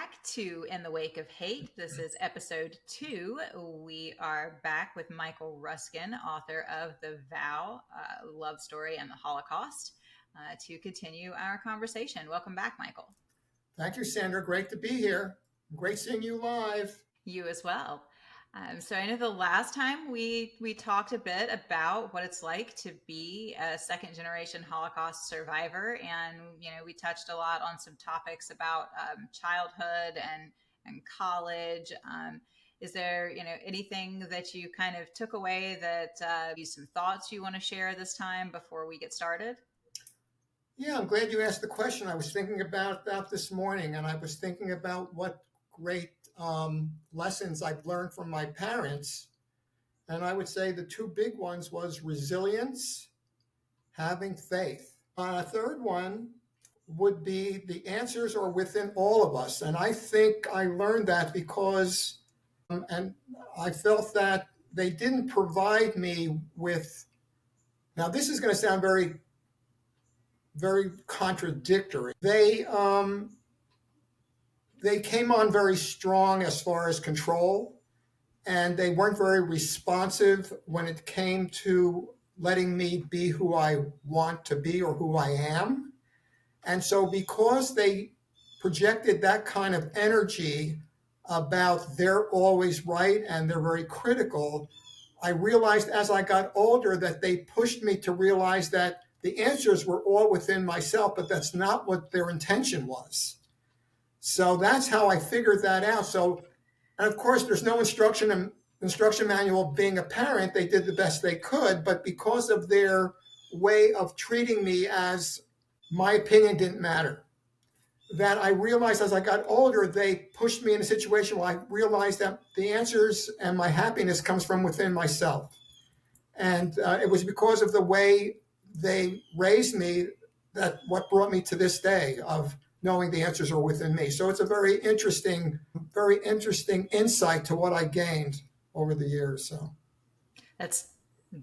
back to In the Wake of Hate. This is episode 2. We are back with Michael Ruskin, author of The Vow, Love Story and the Holocaust, to continue our conversation. Welcome back, Michael. Thank you, Sandra. Great to be here. Great seeing you live. You as well. So I know the last time we talked a bit about what it's like to be a second generation Holocaust survivor, and we touched a lot on some topics about childhood and college. Is there anything that you kind of took away that some thoughts you want to share this time before we get started? Yeah, I'm glad you asked the question. I was thinking about that this morning, and I was thinking about what great lessons I've learned from my parents. And I would say the two big ones was resilience, having faith. A third one would be the answers are within all of us. And I think I learned that because, and I felt that they didn't provide me with, now this is going to sound very, very contradictory. They came on very strong as far as control, and they weren't very responsive when it came to letting me be who I want to be or who I am. And so because they projected that kind of energy about they're always right and they're very critical, I realized as I got older that they pushed me to realize that the answers were all within myself, but that's not what their intention was. So that's how I figured that out. So, and of course, there's no instruction manual. Being a parent, they did the best they could, but because of their way of treating me as my opinion didn't matter, that I realized as I got older, they pushed me in a situation where I realized that the answers and my happiness comes from within myself. And it was because of the way they raised me that what brought me to this day of knowing the answers are within me. So it's a very interesting insight to what I gained over the years. So That's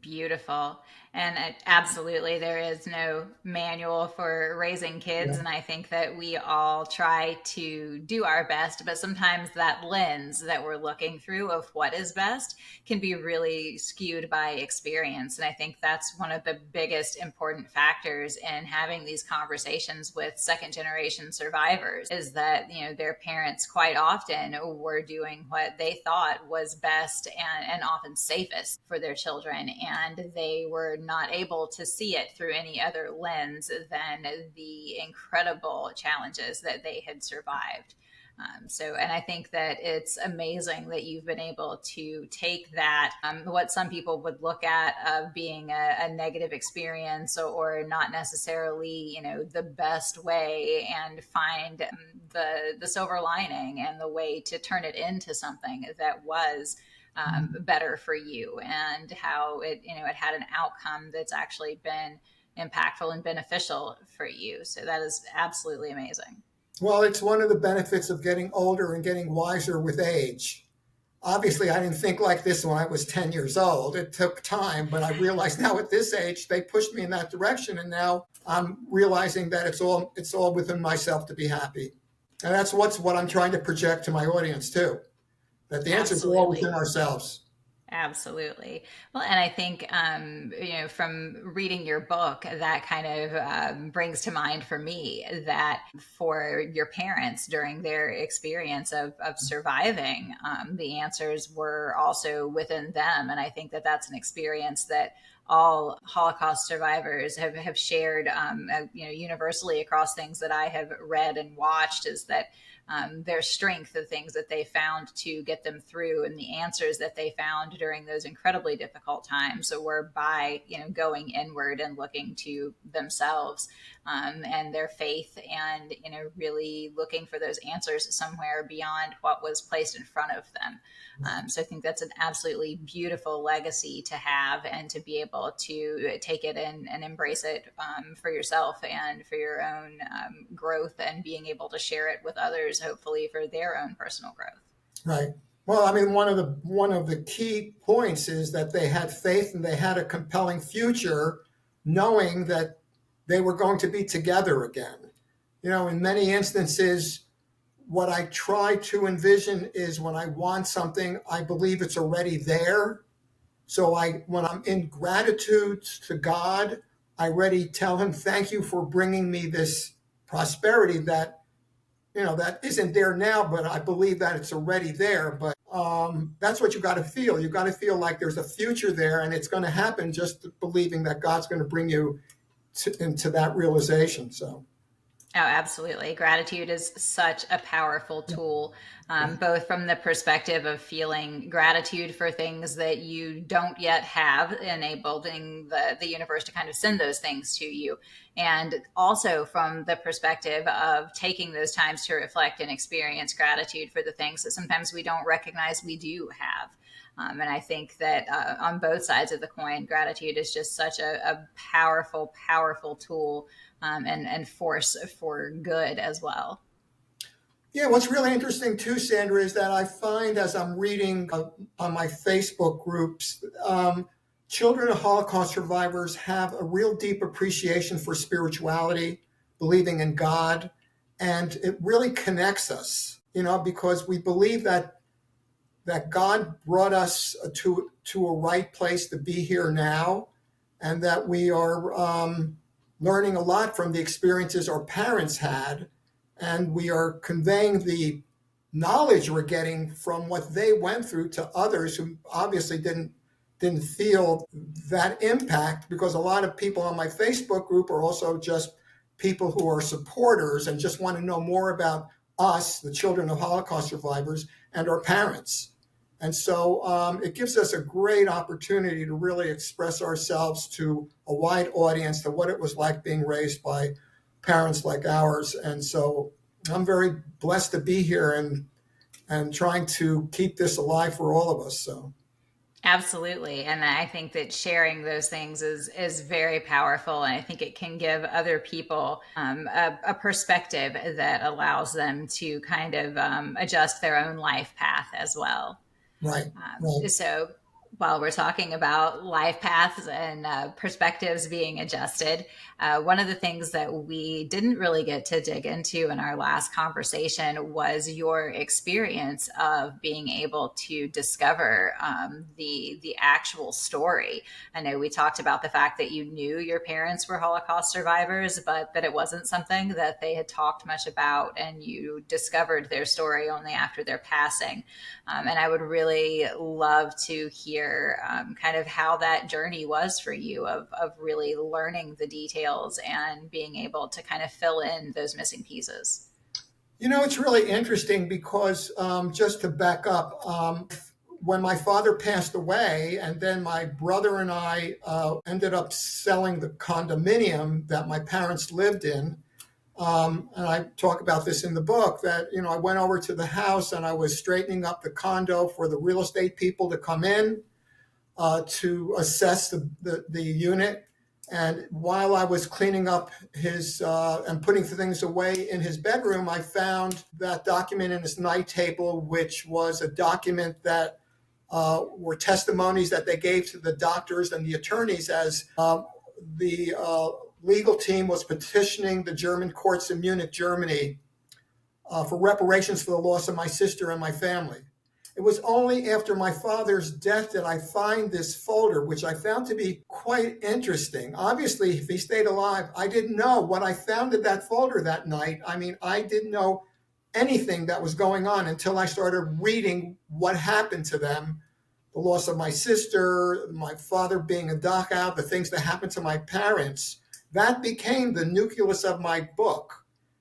beautiful. And absolutely, there is no manual for raising kids. yeah. And I think that we all try to do our best, but sometimes that lens that we're looking through of what is best can be really skewed by experience. And I think that's one of the biggest important factors in having these conversations with second generation survivors is that, their parents quite often were doing what they thought was best and often safest for their children. And they were not able to see it through any other lens than the incredible challenges that they had survived. And I think that it's amazing that you've been able to take that, what some people would look at of being a negative experience or not necessarily, the best way, and find the silver lining and the way to turn it into something that was better for you, and how it had an outcome that's actually been impactful and beneficial for you. So that is absolutely amazing. Well, it's one of the benefits of getting older and getting wiser with age. Obviously, I didn't think like this when I was 10 years old. It took time, but I realized now at this age, they pushed me in that direction. And now I'm realizing that it's all within myself to be happy. And that's what I'm trying to project to my audience too, that the answers are all within ourselves. Absolutely. Well, and I think, from reading your book, that kind of brings to mind for me that for your parents during their experience of surviving, the answers were also within them. And I think that that's an experience that all Holocaust survivors have shared, universally across things that I have read and watched, is that their strength, the things that they found to get them through, and the answers that they found during those incredibly difficult times were by going inward and looking to themselves, and their faith, and really looking for those answers somewhere beyond what was placed in front of them. So I think that's an absolutely beautiful legacy to have, and to be able to take it and embrace it for yourself and for your own growth, and being able to share it with others, hopefully for their own personal growth. Right. Well, I mean, one of the key points is that they had faith and they had a compelling future, knowing that they were going to be together again. In many instances, what I try to envision is when I want something, I believe it's already there. So when I'm in gratitude to God, I already tell him, thank you for bringing me this prosperity that, that isn't there now, but I believe that it's already there. But that's what you got to feel. You got to feel like there's a future there and it's going to happen, just believing that God's going to bring you into that realization. So, Oh, absolutely. Gratitude is such a powerful yeah, tool, yeah. both from the perspective of feeling gratitude for things that you don't yet have, enabling the universe to kind of send those things to you. And also from the perspective of taking those times to reflect and experience gratitude for the things that sometimes we don't recognize we do have. And I think that on both sides of the coin, gratitude is just such a powerful, powerful tool, and force for good as well. Yeah, what's really interesting too, Sandra, is that I find as I'm reading on my Facebook groups, children of Holocaust survivors have a real deep appreciation for spirituality, believing in God, and it really connects us, because we believe that God brought us to a right place to be here now, and that we are learning a lot from the experiences our parents had, and we are conveying the knowledge we're getting from what they went through to others who obviously didn't feel that impact, because a lot of people on my Facebook group are also just people who are supporters and just want to know more about us, the children of Holocaust survivors, and our parents. And so it gives us a great opportunity to really express ourselves to a wide audience, to what it was like being raised by parents like ours. And so I'm very blessed to be here and trying to keep this alive for all of us. So. Absolutely. And I think that sharing those things is very powerful. And I think it can give other people a perspective that allows them to kind of adjust their own life path as well. Right, right. So while we're talking about life paths and perspectives being adjusted, one of the things that we didn't really get to dig into in our last conversation was your experience of being able to discover the actual story. I know we talked about the fact that you knew your parents were Holocaust survivors, but that it wasn't something that they had talked much about, and you discovered their story only after their passing. And I would really love to hear kind of how that journey was for you of really learning the details and being able to kind of fill in those missing pieces. It's really interesting because just to back up, when my father passed away, and then my brother and I ended up selling the condominium that my parents lived in. And I talk about this in the book that, I went over to the house and I was straightening up the condo for the real estate people to come in to assess the unit. And while I was cleaning up his and putting things away in his bedroom, I found that document in his night table, which was a document that were testimonies that they gave to the doctors and the attorneys as the legal team was petitioning the German courts in Munich, Germany, for reparations for the loss of my sister and my family. It was only after my father's death that I find this folder, which I found to be quite interesting. Obviously, if he stayed alive, I didn't know what I found in that folder that night. I mean, I didn't know anything that was going on until I started reading what happened to them. The loss of my sister, my father being a Dachau, the things that happened to my parents. That became the nucleus of my book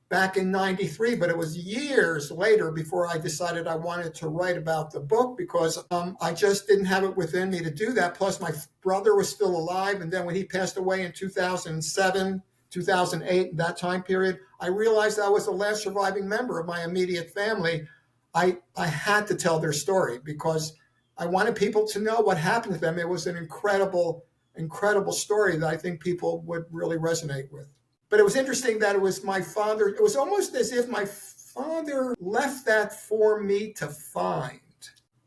back in 93, but it was years later before I decided I wanted to write about the book, because I just didn't have it within me to do that. Plus, my brother was still alive. And then when he passed away in 2007, 2008, that time period, I realized I was the last surviving member of my immediate family. I had to tell their story because I wanted people to know what happened to them. It was an incredible, incredible story that I think people would really resonate with. But it was interesting that it was my father. It was almost as if my father left that for me to find.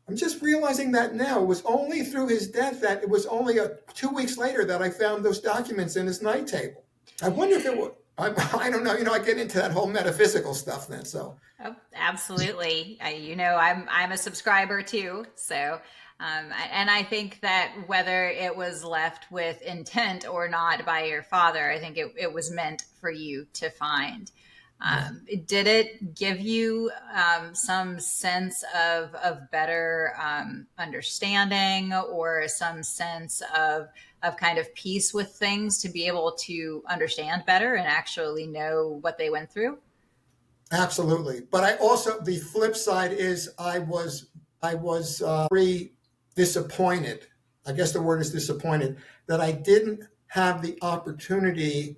I'm just realizing that now. It was only through his death that it was only 2 weeks later that I found those documents in his night table. I wonder if it was. I don't know. I get into that whole metaphysical stuff then. So Oh, absolutely. I'm a subscriber too. So, and I think that whether it was left with intent or not by your father, I think it was meant for you to find. yeah, Did it give you some sense of better understanding, or some sense of kind of peace with things, to be able to understand better and actually know what they went through? absolutely. But I also, the flip side is I was very disappointed. I guess the word is disappointed that I didn't have the opportunity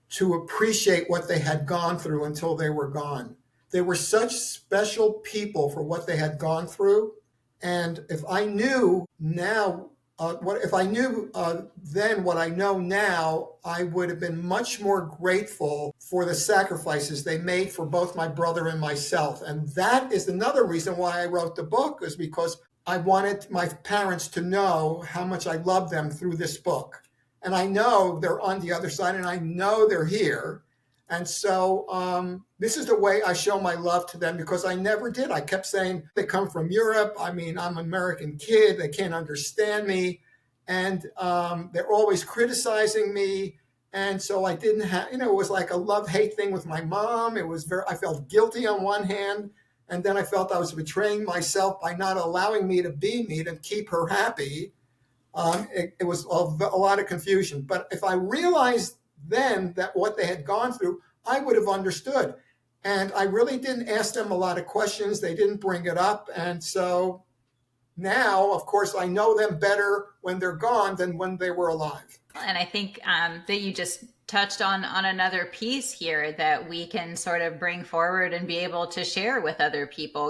to appreciate what they had gone through until they were gone. They were such special people for what they had gone through. And if I knew now, what if I knew then what I know now, I would have been much more grateful for the sacrifices they made for both my brother and myself. And that is another reason why I wrote the book, is because I wanted my parents to know how much I loved them through this book. And I know they're on the other side, and I know they're here. And so this is the way I show my love to them, because I never did. I kept saying they come from Europe. I mean, I'm an American kid. They can't understand me. And they're always criticizing me. And so I didn't have, it was like a love hate thing with my mom. It was I felt guilty on one hand. And then I felt I was betraying myself by not allowing me to be me, to keep her happy. It was a lot of confusion. But if I realized then that what they had gone through, I would have understood. And I really didn't ask them a lot of questions. They didn't bring it up. And so now, of course, I know them better when they're gone than when they were alive. And I think that you just touched on another piece here that we can sort of bring forward and be able to share with other people.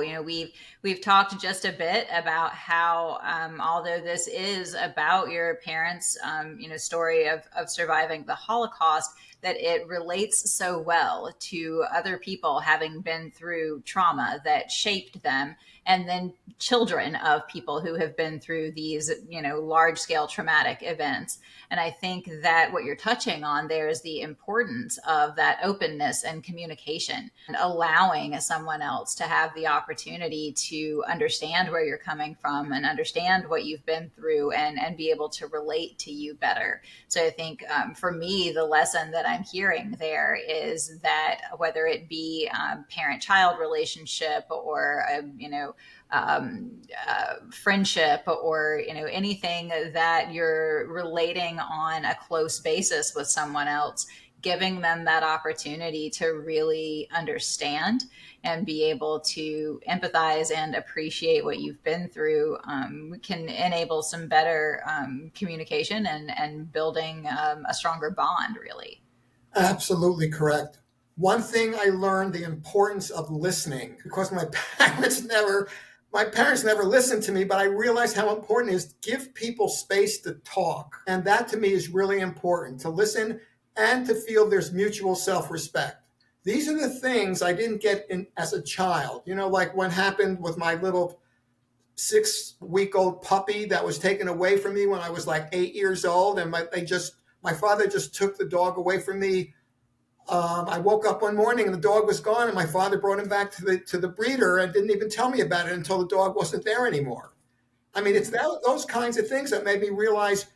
We've talked just a bit about how, although this is about your parents, story of surviving the Holocaust, that it relates so well to other people having been through trauma that shaped them, and then children of people who have been through these, large scale traumatic events. And I think that what you're touching on there is the importance of that openness and communication, and allowing someone else to have the opportunity to understand where you're coming from and understand what you've been through, and be able to relate to you better. So I think for me, the lesson that I'm hearing there is that whether it be parent-child relationship, or friendship, or anything that you're relating on a close basis with someone else, giving them that opportunity to really understand and be able to empathize and appreciate what you've been through, can enable some better communication, and building a stronger bond, really. Absolutely correct. One thing I learned, the importance of listening, because my parents never listened to me, but I realized how important it is to give people space to talk. And that to me is really important, to listen and to feel there's mutual self-respect. These are the things I didn't get in as a child. Like what happened with my little 6-week-old puppy that was taken away from me when I was like 8 years old, and my father just took the dog away from me. I woke up one morning and the dog was gone, and my father brought him back to the breeder and didn't even tell me about it until the dog wasn't there anymore. I mean, it's those kinds of things that made me realize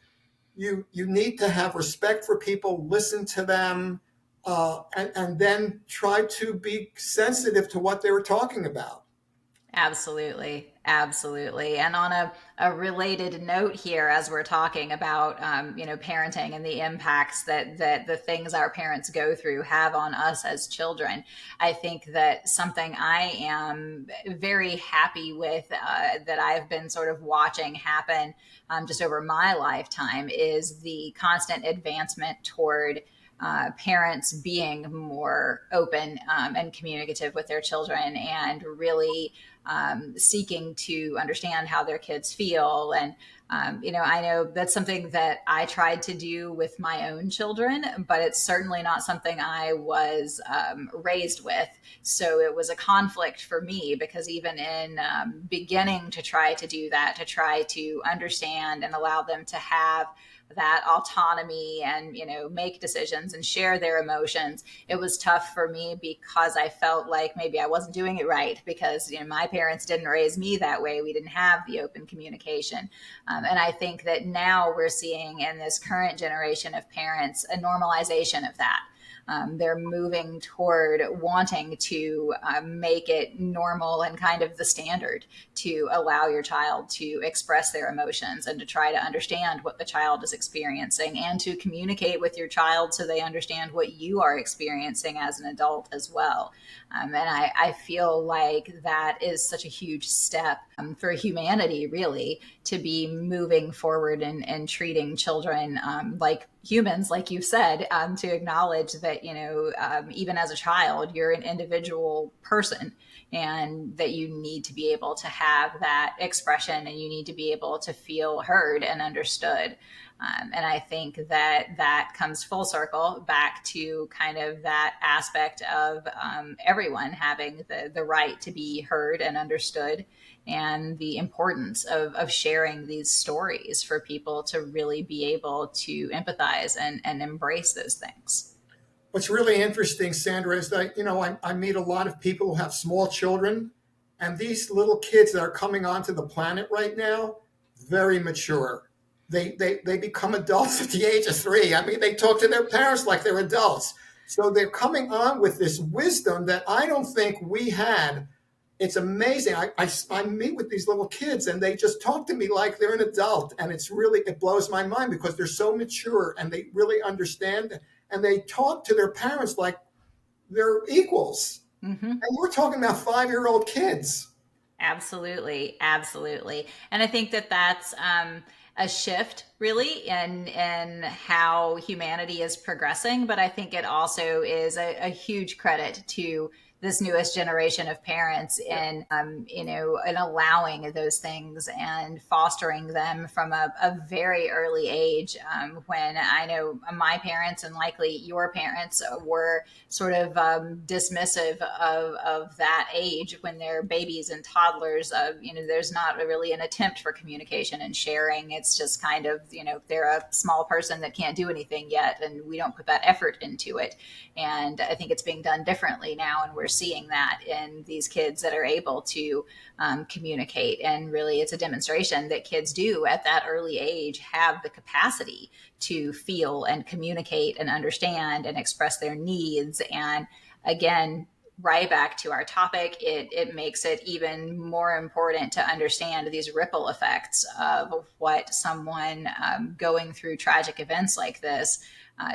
you need to have respect for people, listen to them, and then try to be sensitive to what they were talking about. Absolutely. Absolutely. And on a related note here, as we're talking about, parenting and the impacts that the things our parents go through have on us as children, I think that something I am very happy with, that I've been sort of watching happen just over my lifetime, is the constant advancement toward parents being more open and communicative with their children, and really seeking to understand how their kids feel. And, I know that's something that I tried to do with my own children, but it's certainly not something I was raised with. So it was a conflict for me, because even in beginning to try to do that, to try to understand and allow them to have that autonomy and, make decisions and share their emotions. It was tough for me because I felt like maybe I wasn't doing it right because, my parents didn't raise me that way. We didn't have the open communication. And I think that now we're seeing in this current generation of parents a normalization of that. They're moving toward wanting to make it normal and kind of the standard to allow your child to express their emotions and to try to understand what the child is experiencing and to communicate with your child so they understand what you are experiencing as an adult as well. And I feel like that is such a huge step for humanity, really, to be moving forward and treating children like humans, like you said, to acknowledge that, even as a child, you're an individual person and that you need to be able to have that expression and you need to be able to feel heard and understood. And I think that that comes full circle back to kind of that aspect of everyone having the right to be heard and understood, and the importance of sharing these stories for people to really be able to empathize and embrace those things. What's really interesting, Sandra, is that, I meet a lot of people who have small children, and these little kids that are coming onto the planet right now, very mature. They become adults at the age of 3. I mean, they talk to their parents like they're adults. So they're coming on with this wisdom that I don't think we had. It's amazing. I meet with these little kids and they just talk to me like they're an adult. And it blows my mind because they're so mature and they really understand, and they talk to their parents like they're equals. Mm-hmm. And we're talking about 5-year-old kids. Absolutely, absolutely, and I think that that's a shift, really, in how humanity is progressing. But I think it also is a huge credit to this newest generation of parents Yeah. in allowing those things and fostering them from a very early age. When I know my parents and likely your parents were sort of dismissive of that age when they're babies and toddlers. There's not really an attempt for communication and sharing. It's just kind of, they're a small person that can't do anything yet, and we don't put that effort into it. And I think it's being done differently now, and we're seeing that in these kids that are able to communicate. And really, it's a demonstration that kids do at that early age have the capacity to feel and communicate and understand and express their needs. And again, right back to our topic, it makes it even more important to understand these ripple effects of what someone going through tragic events like this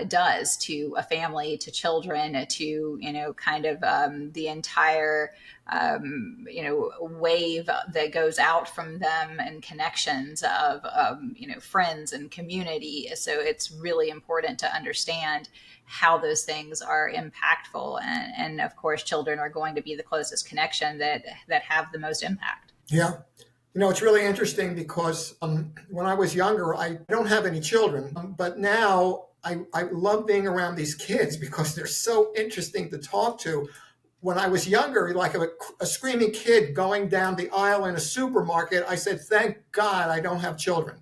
does to a family, to children, to, kind of the entire, wave that goes out from them and connections of, friends and community. So it's really important to understand how those things are impactful. And of course, children are going to be the closest connection that have the most impact. Yeah. It's really interesting because when I was younger, I don't have any children, but now I love being around these kids because they're so interesting to talk to. When I was younger, like a screaming kid going down the aisle in a supermarket, I said, thank God I don't have children,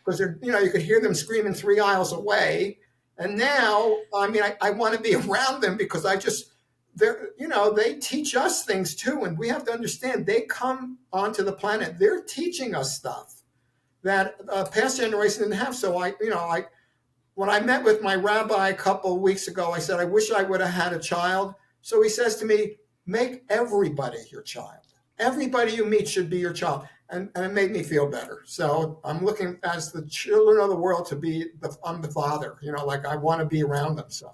because you could hear them screaming 3 aisles away. And now, I mean, I want to be around them because they teach us things too. And we have to understand they come onto the planet. They're teaching us stuff that past generation didn't have. So when I met with my rabbi a couple of weeks ago, I said, I wish I would have had a child. So he says to me, make everybody your child. Everybody you meet should be your child. And it made me feel better. So I'm looking as the children of the world to be, I'm the father, like I want to be around them. So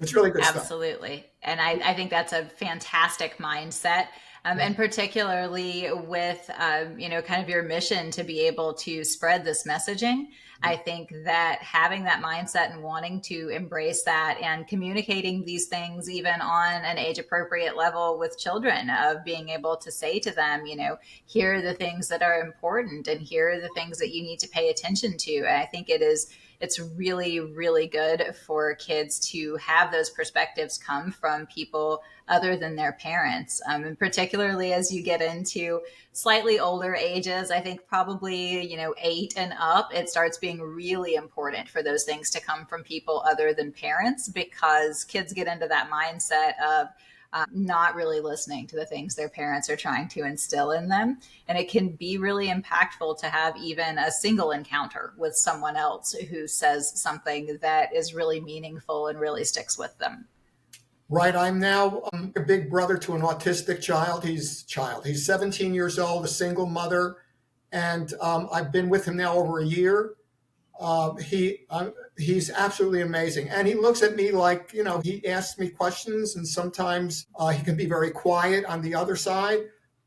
it's really good stuff. Absolutely. And I think that's a fantastic mindset. Yeah. And particularly with, kind of your mission to be able to spread this messaging. I think that having that mindset and wanting to embrace that and communicating these things, even on an age appropriate level with children, of being able to say to them, here are the things that are important and here are the things that you need to pay attention to. And I think it is it's really, really good for kids to have those perspectives come from people other than their parents. And particularly as you get into slightly older ages, I think probably, 8 and up, it starts being really important for those things to come from people other than parents, because kids get into that mindset of not really listening to the things their parents are trying to instill in them. And it can be really impactful to have even a single encounter with someone else who says something that is really meaningful and really sticks with them. Right. I'm now a big brother to an autistic child. He's 17 years old, a single mother, and I've been with him now over a year. He's absolutely amazing, and he looks at me like, he asks me questions, and sometimes he can be very quiet on the other side.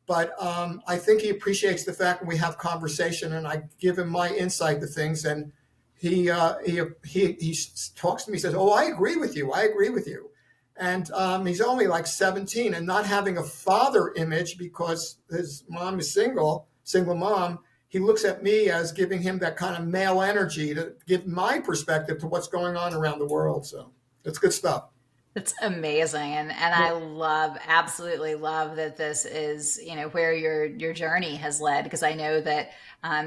But I think he appreciates the fact when we have conversation, and I give him my insight to things, and he talks to me. He says, "Oh, I agree with you. I agree with you." And he's only like 17, and not having a father image because his mom is single mom. He looks at me as giving him that kind of male energy to give my perspective to what's going on around the world. So it's good stuff. It's amazing. And I absolutely love that this is, where your journey has led, because I know that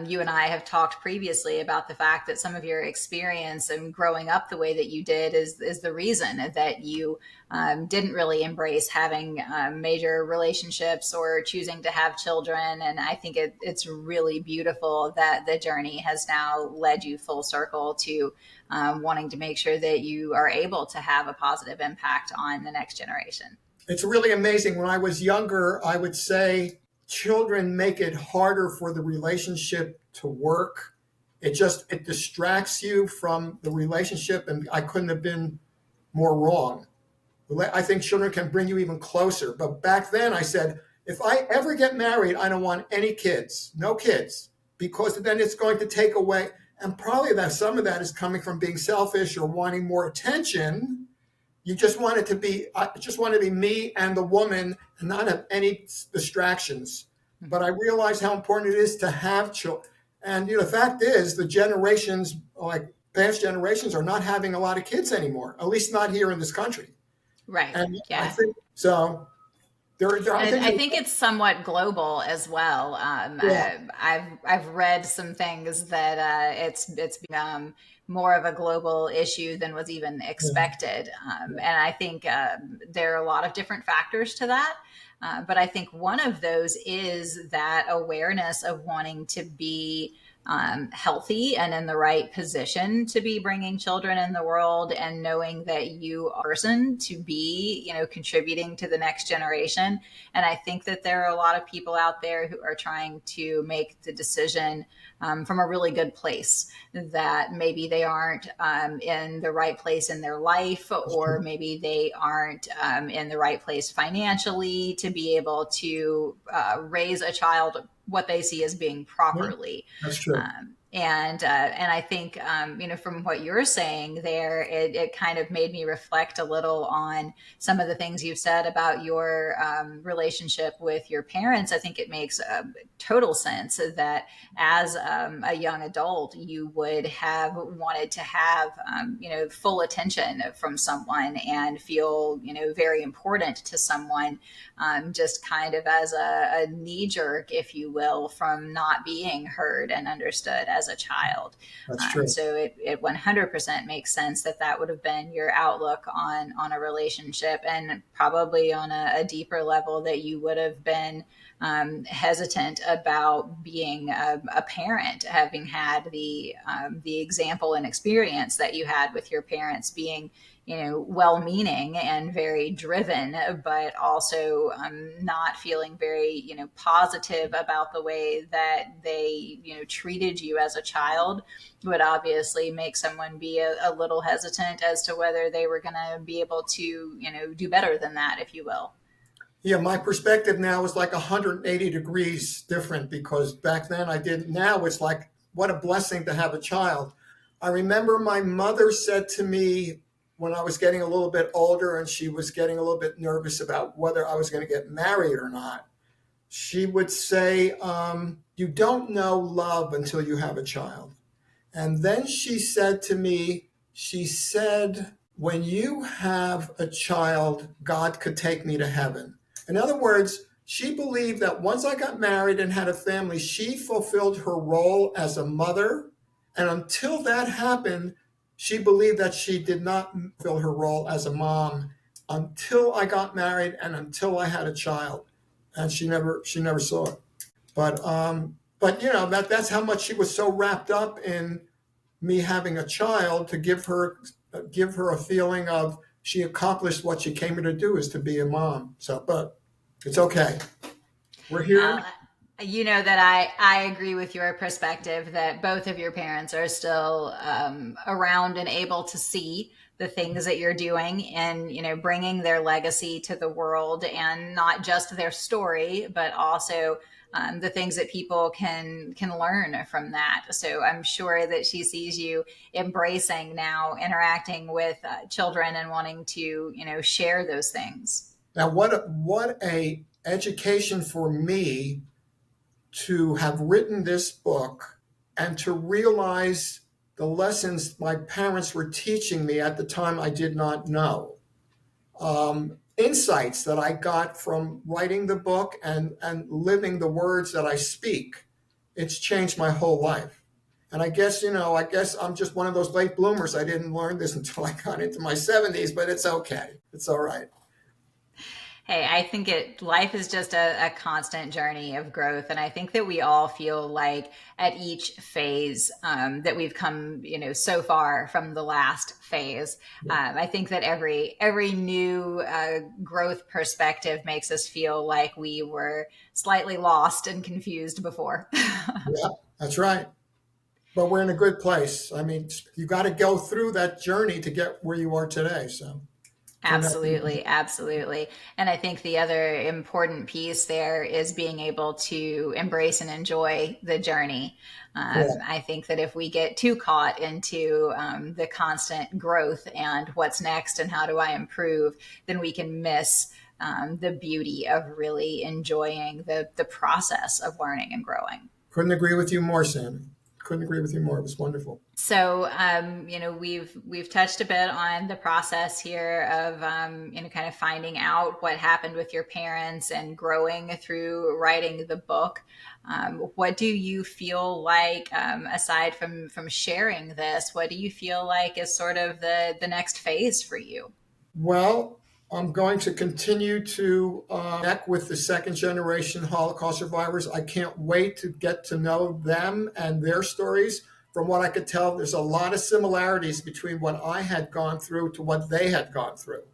you and I have talked previously about the fact that some of your experience and growing up the way that you did is the reason that you didn't really embrace having major relationships or choosing to have children. And I think it's really beautiful that the journey has now led you full circle to wanting to make sure that you are able to have a positive impact on the next generation. It's really amazing. When I was younger, I would say children make it harder for the relationship to work. It distracts you from the relationship, and I couldn't have been more wrong. I think children can bring you even closer. But back then I said, if I ever get married, I don't want any kids, no kids, because then it's going to take away. And probably that some of that is coming from being selfish or wanting more attention. You just want it to be, I just want to be me and the woman and not have any distractions. But I realize how important it is to have children. And the fact is, the generations, like past generations, are not having a lot of kids anymore, at least not here in this country. Right. And I Yeah. think so. I And think, I think it's somewhat global as well. yeah, I've read some things that it's become more of a global issue than was even yeah, expected, and I think there are a lot of different factors to that. But I think one of those is that awareness of wanting to be healthy and in the right position to be bringing children in the world, and knowing that you are a person to be, contributing to the next generation. And I think that there are a lot of people out there who are trying to make the decision from a really good place, that maybe they aren't in the right place in their life, that's or true. maybe they aren't in the right place financially to be able to raise a child what they see as being Yeah, properly. that's true. And I think from what you're saying there, it kind of made me reflect a little on some of the things you've said about your relationship with your parents. I think it makes total sense that as a young adult, you would have wanted to have full attention from someone and feel very important to someone, just kind of as a knee jerk, if you will, from not being heard and understood as a child. That's true. So it 100% makes sense that that would have been your outlook on a relationship, and probably on a deeper level that you would have been hesitant about being a parent, having had the example and experience that you had with your parents being well-meaning and very driven, but also not feeling very positive about the way that they treated you as a child, would obviously make someone be a little hesitant as to whether they were going to be able to do better than that, if you will. Yeah, my perspective now is like 180 degrees different because back then I didn't. Now it's like, what a blessing to have a child. I remember my mother said to me when I was getting a little bit older and she was getting a little bit nervous about whether I was going to get married or not. She would say, you don't know love until you have a child. And then she said to me, she said, when you have a child, God could take me to heaven. In other words, she believed that once I got married and had a family, she fulfilled her role as a mother. And until that happened, she believed that she did not fulfill her role as a mom until I got married and until I had a child. And she never saw it. But that's how much she was so wrapped up in me having a child to give her a feeling of she accomplished what she came here to do, is to be a mom. So, but it's okay. We're here. Well, you know that I agree with your perspective that both of your parents are still around and able to see the things that you're doing and bringing their legacy to the world, and not just their story but also the things that people can learn from that. So I'm sure that she sees you embracing now interacting with children and wanting to share those things. Now, what a education for me to have written this book and to realize the lessons my parents were teaching me at the time I did not know. Insights that I got from writing the book and living the words that I speak. It's changed my whole life. And I guess I'm just one of those late bloomers. I didn't learn this until I got into my 70s, but it's okay. It's all right. Hey, I think life is just a constant journey of growth, and I think that we all feel like at each phase that we've come, so far from the last phase. Yeah. I think that every new growth perspective makes us feel like we were slightly lost and confused before. Yeah, that's right. But we're in a good place. I mean, you got to go through that journey to get where you are today. So turned out pretty good. Absolutely, absolutely. And I think the other important piece there is being able to embrace and enjoy the journey. Correct. I think that if we get too caught into the constant growth and what's next and how do I improve, then we can miss the beauty of really enjoying the process of learning and growing. Couldn't agree with you more, Sam. Couldn't agree with you more. It was wonderful. So, we've touched a bit on the process here of, kind of finding out what happened with your parents and growing through writing the book. What do you feel like, aside from sharing this, what do you feel like is sort of the next phase for you? Well, I'm going to continue to connect with the second generation Holocaust survivors. I can't wait to get to know them and their stories. From what I could tell, there's a lot of similarities between what I had gone through to what they had gone through.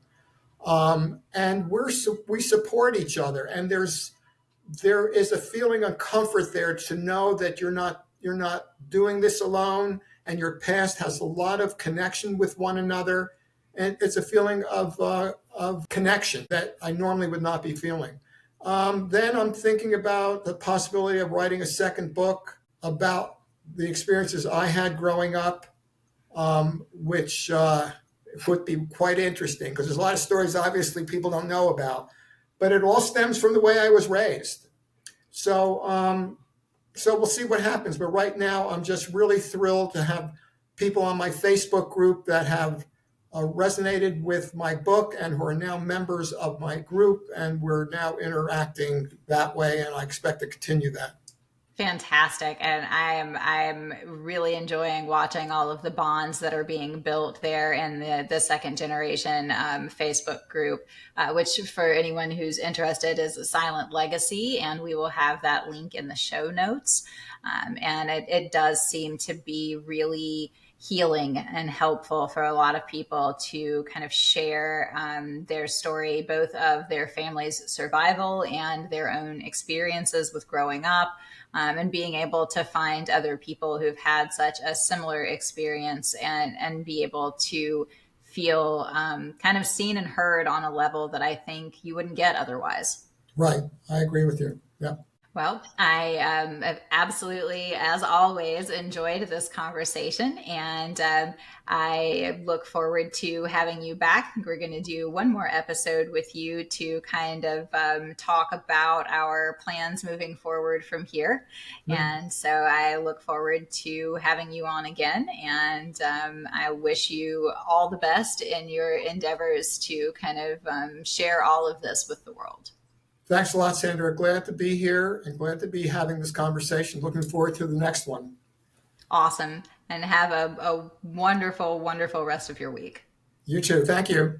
And we support each other. And there is a feeling of comfort there to know that you're not doing this alone, and your past has a lot of connection with one another, and it's a feeling of connection that I normally would not be feeling. Then I'm thinking about the possibility of writing a second book about the experiences I had growing up, which would be quite interesting because there's a lot of stories obviously people don't know about, but it all stems from the way I was raised. So we'll see what happens. But right now, I'm just really thrilled to have people on my Facebook group that have resonated with my book and who are now members of my group, and we're now interacting that way, and I expect to continue that. Fantastic. And I'm really enjoying watching all of the bonds that are being built there in the second generation Facebook group, which for anyone who's interested is a Silent Legacy. And we will have that link in the show notes. And it does seem to be really healing and helpful for a lot of people to kind of share their story, both of their family's survival and their own experiences with growing up, and being able to find other people who've had such a similar experience and be able to feel kind of seen and heard on a level that I think you wouldn't get otherwise. Right. I agree with you. Yeah. Well, I have absolutely, as always, enjoyed this conversation, and I look forward to having you back. We're going to do one more episode with you to kind of talk about our plans moving forward from here. Mm. And so I look forward to having you on again, and I wish you all the best in your endeavors to kind of share all of this with the world. Thanks a lot, Sandra. Glad to be here and glad to be having this conversation. Looking forward to the next one. Awesome. And have a wonderful, wonderful rest of your week. You too. Thank you.